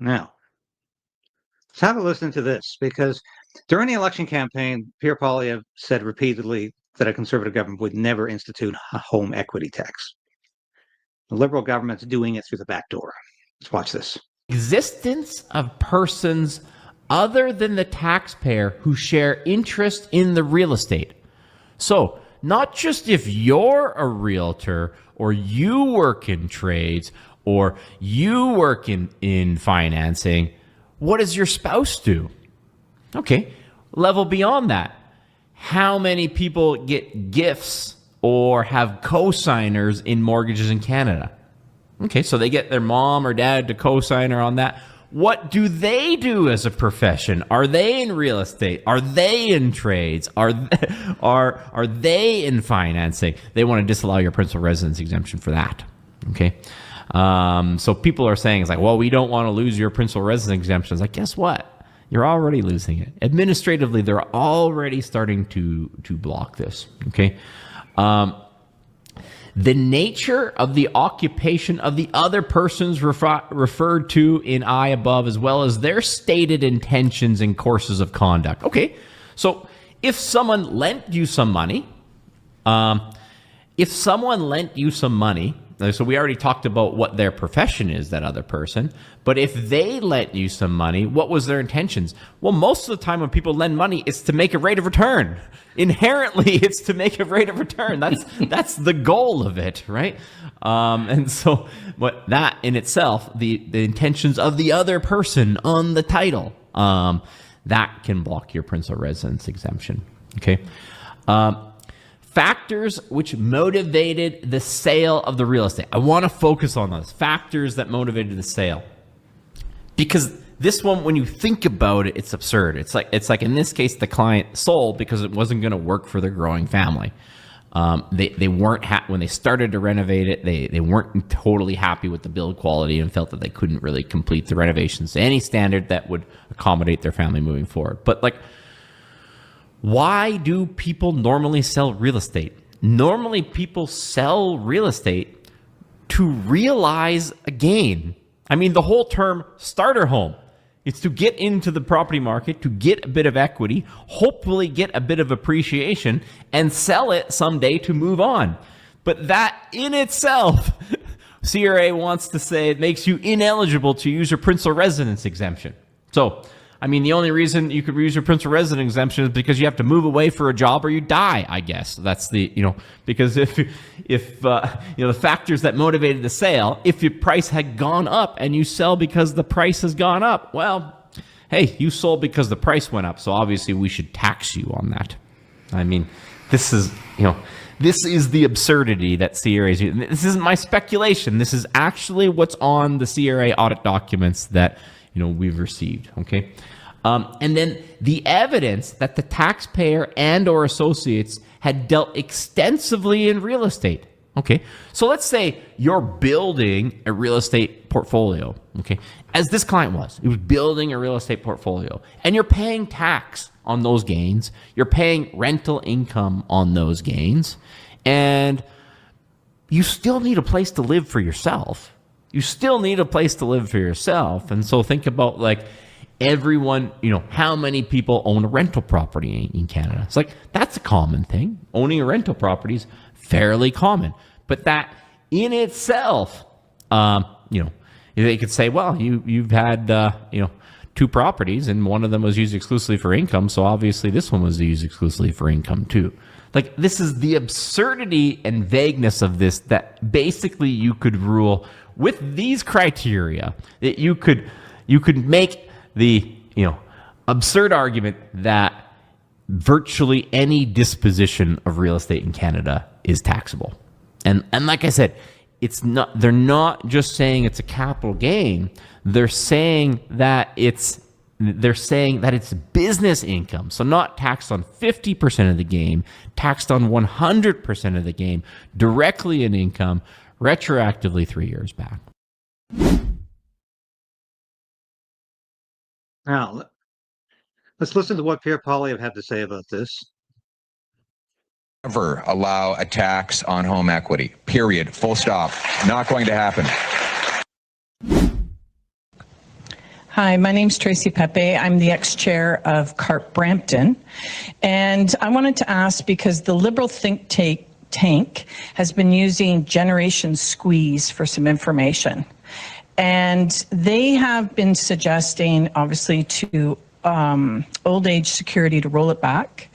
Now, let's have a listen to this, because during the election campaign, Pierre Poilievre said repeatedly that a Conservative government would never institute a home equity tax. The Liberal government's doing it through the back door. Let's watch this. Existence of persons other than the taxpayer who share interest in the real estate. So, not just if you're a realtor or you work in trades or you work in financing, what does your spouse do? Okay, level beyond that. How many people get gifts or have co-signers in mortgages in Canada? Okay, so they get their mom or dad to co-signer on that. What do they do as a profession? Are they in real estate? Are they in trades? Are they in financing? They want to disallow your principal residence exemption for that. Okay, so people are saying, it's like, well, we don't want to lose your principal residence exemption. It's like, guess what? You're already losing it. Administratively, they're already starting to block this. Okay. The nature of the occupation of the other persons referred to in I above, as well as their stated intentions and courses of conduct. Okay, so if someone lent you some money, so we already talked about what their profession is, that other person, but if they lent you some money, what was their intentions? Well, most of the time when people lend money, it's to make a rate of return. Inherently, it's to make a rate of return. That's the goal of it, right? And so what that in itself, the intentions of the other person on the title, that can block your principal residence exemption, okay? Factors which motivated the sale of the real estate. I want to focus on those factors that motivated the sale, because this one, when you think about it, it's absurd. It's like in this case, the client sold because it wasn't going to work for their growing family. They weren't when they started to renovate it. They weren't totally happy with the build quality and felt that they couldn't really complete the renovations to any standard that would accommodate their family moving forward. But like, why do people normally sell real estate? Normally, people sell real estate to realize a gain. I mean, the whole term starter home, it's to get into the property market, to get a bit of equity, hopefully get a bit of appreciation, and sell it someday to move on. But that in itself, CRA wants to say it makes you ineligible to use your principal residence exemption. So, I mean, the only reason you could use your principal residence exemption is because you have to move away for a job or you die, I guess. That's the, because if the factors that motivated the sale, if your price had gone up and you sell because the price has gone up, well, hey, you sold because the price went up, so obviously we should tax you on that. I mean, this is the absurdity that CRA is using. This isn't my speculation. This is actually what's on the CRA audit documents that we've received, okay? And then the evidence that the taxpayer and or associates had dealt extensively in real estate, okay? So let's say you're building a real estate portfolio, okay? As this client was, he was building a real estate portfolio, and you're paying tax on those gains, you're paying rental income on those gains, and you still need a place to live for yourself. And so think about like everyone, how many people own a rental property in Canada? It's like, that's a common thing. Owning a rental property is fairly common. But that in itself, they could say, well, you've had, two properties and one of them was used exclusively for income. So obviously this one was used exclusively for income too. Like, this is the absurdity and vagueness of this, that basically you could rule with these criteria that you could make the absurd argument that virtually any disposition of real estate in Canada is taxable. And like I said, they're not just saying it's a capital gain. They're saying that it's business income. So not taxed on 50% of the gain, taxed on 100% of the gain, directly in income, retroactively 3 years back. Now, let's listen to what Pierre Poilievre had to say about this. Never allow a tax on home equity. Period. Full stop. Not going to happen. Hi, my name's Tracy Pepe. I'm the ex-chair of CARP Brampton. And I wanted to ask, because the Liberal think tank has been using Generation Squeeze for some information. And they have been suggesting, obviously, to old age security to roll it back,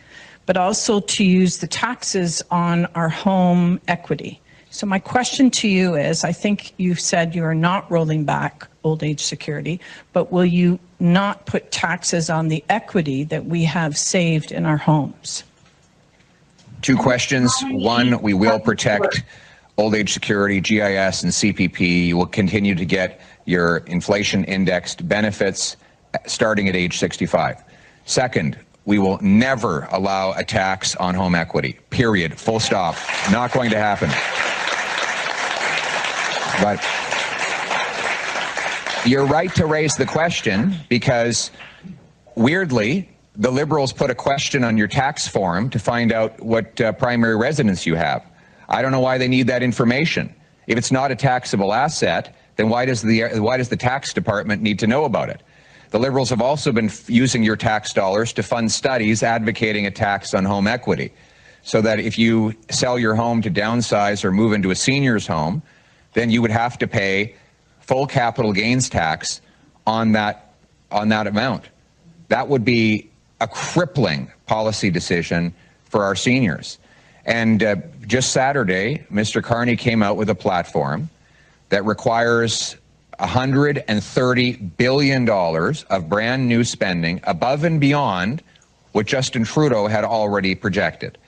but also to use the taxes on our home equity. So my question to you is, I think you said you are not rolling back old age security, but will you not put taxes on the equity that we have saved in our homes? Two questions. One, we will protect old age security, GIS, and CPP. You will continue to get your inflation indexed benefits starting at age 65. Second, we will never allow a tax on home equity, period, full stop. Not going to happen. But you're right to raise the question, because weirdly, the Liberals put a question on your tax form to find out what primary residence you have. I don't know why they need that information. If it's not a taxable asset, then why does the tax department need to know about it? The Liberals have also been using your tax dollars to fund studies advocating a tax on home equity, so that if you sell your home to downsize or move into a senior's home, then you would have to pay full capital gains tax on that amount. That would be a crippling policy decision for our seniors. And just Saturday, Mr. Carney came out with a platform that requires $130 billion of brand new spending above and beyond what Justin Trudeau had already projected.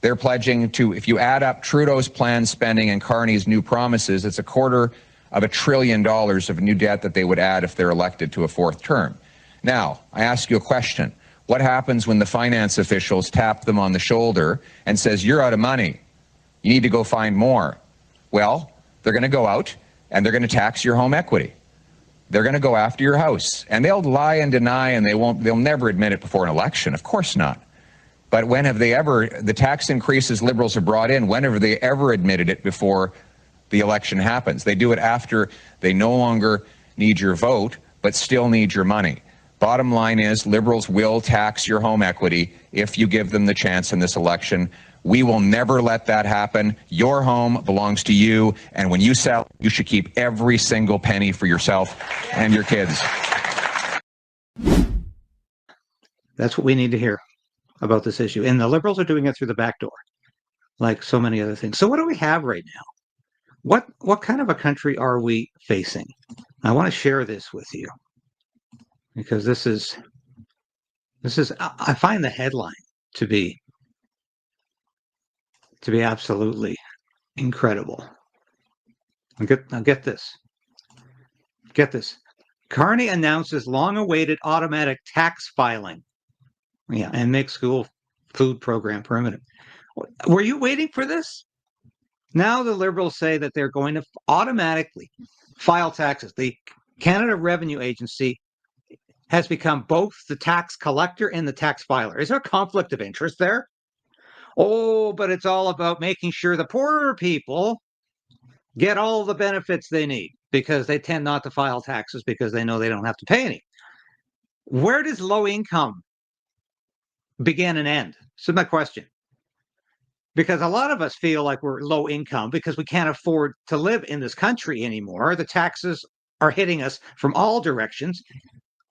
They're pledging to, if you add up Trudeau's planned spending and Carney's new promises, it's $250 billion of new debt that they would add if they're elected to a fourth term. Now, I ask you a question. What happens when the finance officials tap them on the shoulder and says, you're out of money, you need to go find more? Well, they're going to go out and they're going to tax your home equity. They're going to go after your house, and they'll lie and deny, and they'll never admit it before an election. Of course not. But when have they ever, the tax increases Liberals have brought in, when have they ever admitted it before the election happens? They do it after they no longer need your vote, but still need your money. Bottom line is, Liberals will tax your home equity if you give them the chance in this election. We will never let that happen. Your home belongs to you, and when you sell, you should keep every single penny for yourself and your kids. That's what we need to hear about this issue. And the Liberals are doing it through the back door, like so many other things. So what do we have right now? What kind of a country are we facing? I want to share this with you, because this is I find the headline to be absolutely incredible. Now get this. Get this. Carney announces long-awaited automatic tax filing. Yeah, and make school food program permanent. Were you waiting for this? Now the Liberals say that they're going to automatically file taxes. The Canada Revenue Agency has become both the tax collector and the tax filer. Is there a conflict of interest there? Oh, but it's all about making sure the poorer people get all the benefits they need, because they tend not to file taxes because they know they don't have to pay any. Where does low income begin and end? So my question. Because a lot of us feel like we're low income because we can't afford to live in this country anymore. The taxes are hitting us from all directions.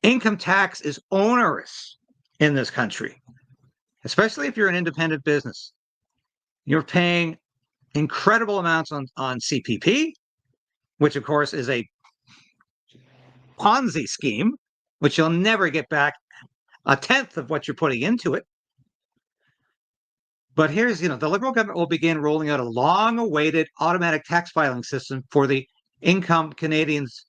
Income tax is onerous in this country, especially if you're an independent business. You're paying incredible amounts on CPP, which of course is a Ponzi scheme, which you'll never get back a tenth of what you're putting into it. But here's, the Liberal government will begin rolling out a long-awaited automatic tax filing system for the income Canadians,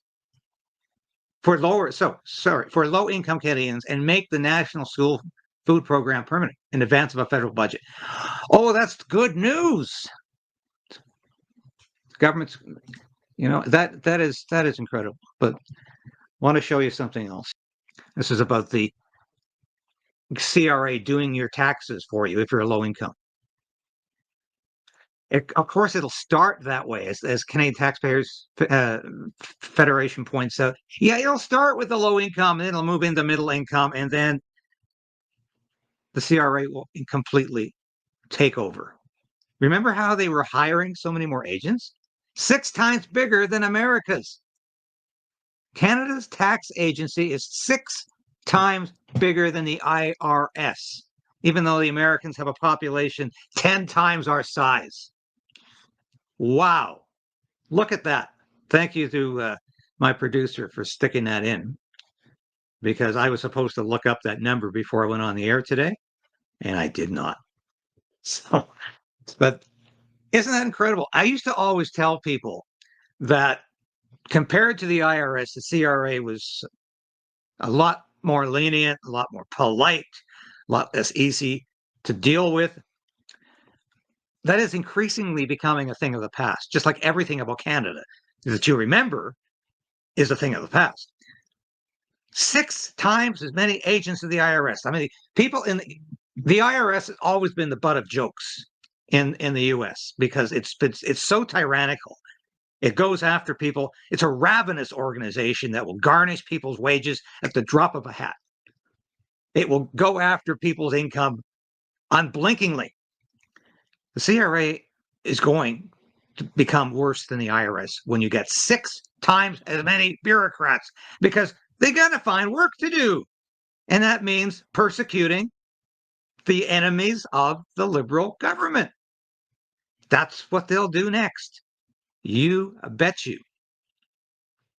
for low-income Canadians, and make the National School Food Program permanent in advance of a federal budget. Oh, that's good news. Government's, that is incredible. But I want to show you something else. This is about the CRA doing your taxes for you if you're a low income. Of course, it'll start that way, as Canadian Taxpayers Federation points out. Yeah, it'll start with the low income, and it'll move into middle income, and then the CRA will completely take over. Remember how they were hiring so many more agents? 6 times bigger than America's. Canada's tax agency is 6 times bigger than the IRS, even though the Americans have a population 10 times our size. Wow. Look at that. Thank you to my producer for sticking that in, because I was supposed to look up that number before I went on the air today, and I did not. So, but isn't that incredible? I used to always tell people that compared to the IRS, the CRA was a lot more lenient, a lot more polite, a lot less easy to deal with. That is increasingly becoming a thing of the past, just like everything about Canada that you remember is a thing of the past. 6 times as many agents as the IRS. I mean, people in the IRS has always been the butt of jokes in the U.S. because it's so tyrannical. It goes after people. It's a ravenous organization that will garnish people's wages at the drop of a hat. It will go after people's income unblinkingly. The CRA is going to become worse than the IRS when you get 6 times as many bureaucrats, because they got to find work to do. And that means persecuting the enemies of the Liberal government. That's what they'll do next. You bet you.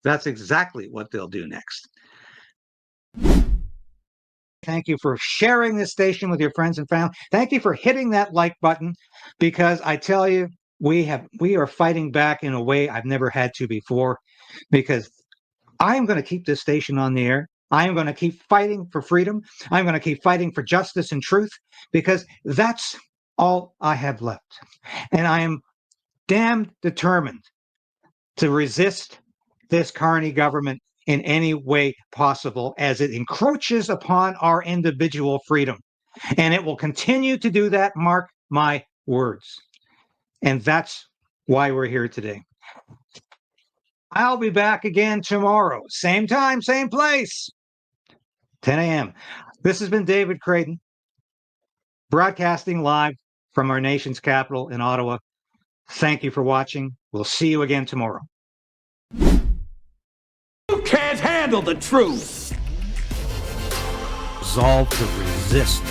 That's exactly what they'll do next. Thank you for sharing this station with your friends and family. Thank you for hitting that like button, because I tell you, we are fighting back in a way I've never had to before, because I am going to keep this station on the air. I am going to keep fighting for freedom. I'm going to keep fighting for justice and truth, because that's all I have left. And I am damn determined to resist this Carney government in any way possible, as it encroaches upon our individual freedom. And it will continue to do that, mark my words. And that's why we're here today. I'll be back again tomorrow, same time, same place, 10 a.m. This has been David Crayden, broadcasting live from our nation's capital in Ottawa. Thank you for watching. We'll see you again tomorrow. You can't handle the truth. Resolve to resist